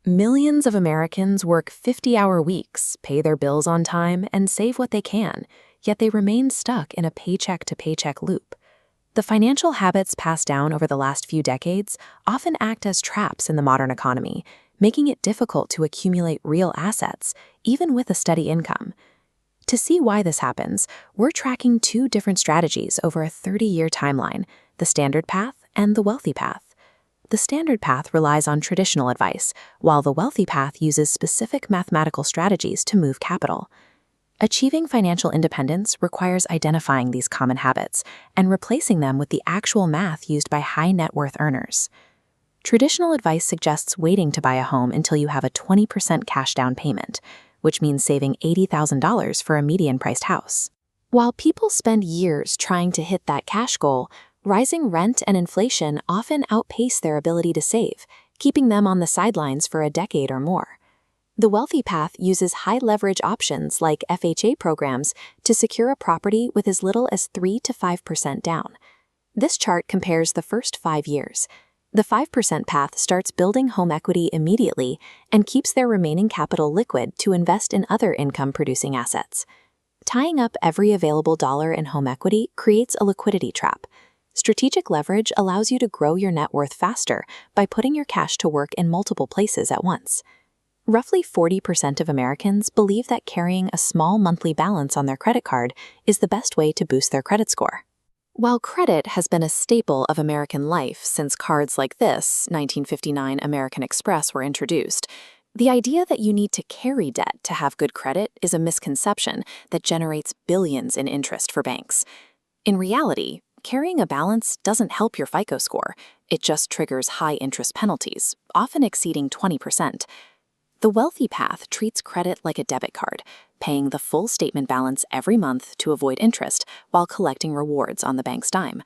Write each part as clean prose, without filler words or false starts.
Millions of Americans work 50-hour weeks, pay their bills on time, and save what they can, yet they remain stuck in a paycheck-to-paycheck loop. The financial habits passed down over the last few decades often act as traps in the modern economy, making it difficult to accumulate real assets, even with a steady income. To see why this happens, we're tracking two different strategies over a 30-year timeline: the standard path and the wealthy path. The standard path relies on traditional advice, while the wealthy path uses specific mathematical strategies to move capital. Achieving financial independence requires identifying these common habits and replacing them with the actual math used by high net worth earners. Traditional advice suggests waiting to buy a home until you have a 20% cash down payment, which means saving $80,000 for a median-priced house. While people spend years trying to hit that cash goal, rising rent and inflation often outpace their ability to save, keeping them on the sidelines for a decade or more. The wealthy path uses high-leverage options like FHA programs to secure a property with as little as 3 to 5% down. This chart compares the first 5 years. The 5% path starts building home equity immediately and keeps their remaining capital liquid to invest in other income-producing assets. Tying up every available dollar in home equity creates a liquidity trap. Strategic leverage allows you to grow your net worth faster by putting your cash to work in multiple places at once. Roughly 40% of Americans believe that carrying a small monthly balance on their credit card is the best way to boost their credit score. While credit has been a staple of American life since cards like this, 1959 American Express, were introduced, the idea that you need to carry debt to have good credit is a misconception that generates billions in interest for banks. In reality, carrying a balance doesn't help your FICO score. It just triggers high interest penalties, often exceeding 20%. The wealthy path treats credit like a debit card, paying the full statement balance every month to avoid interest while collecting rewards on the bank's dime.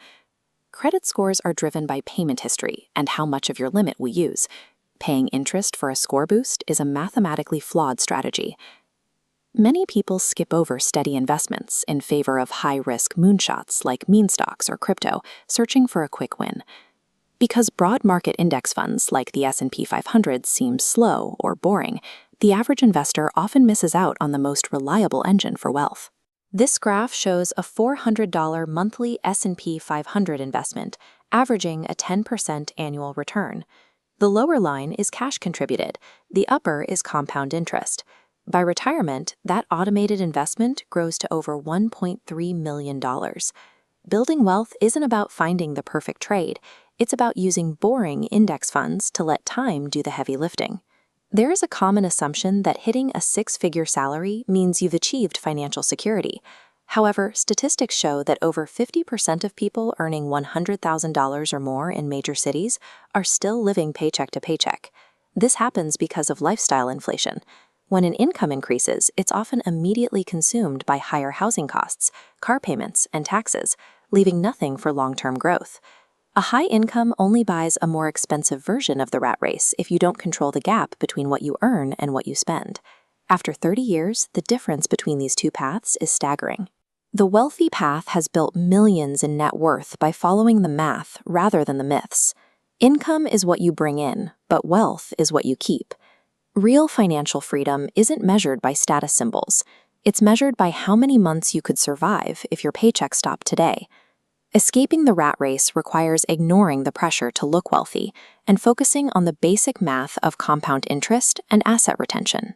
Credit scores are driven by payment history and how much of your limit we use. Paying interest for a score boost is a mathematically flawed strategy. Many people skip over steady investments in favor of high-risk moonshots like meme stocks or crypto, searching for a quick win. Because broad market index funds like the S&P 500 seem slow or boring, the average investor often misses out on the most reliable engine for wealth. This graph shows a $400 monthly S&P 500 investment, averaging a 10% annual return. The lower line is cash contributed, the upper is compound interest. By retirement, that automated investment grows to over $1.3 million. Building wealth isn't about finding the perfect trade. It's about using boring index funds to let time do the heavy lifting. There is a common assumption that hitting a six-figure salary means you've achieved financial security. However, statistics show that over 50% of people earning $100,000 or more in major cities are still living paycheck to paycheck. This happens because of lifestyle inflation. When an income increases, it's often immediately consumed by higher housing costs, car payments, and taxes, leaving nothing for long-term growth. A high income only buys a more expensive version of the rat race if you don't control the gap between what you earn and what you spend. After 30 years, the difference between these two paths is staggering. The wealthy path has built millions in net worth by following the math rather than the myths. Income is what you bring in, but wealth is what you keep. Real financial freedom isn't measured by status symbols. It's measured by how many months you could survive if your paycheck stopped today. Escaping the rat race requires ignoring the pressure to look wealthy and focusing on the basic math of compound interest and asset retention.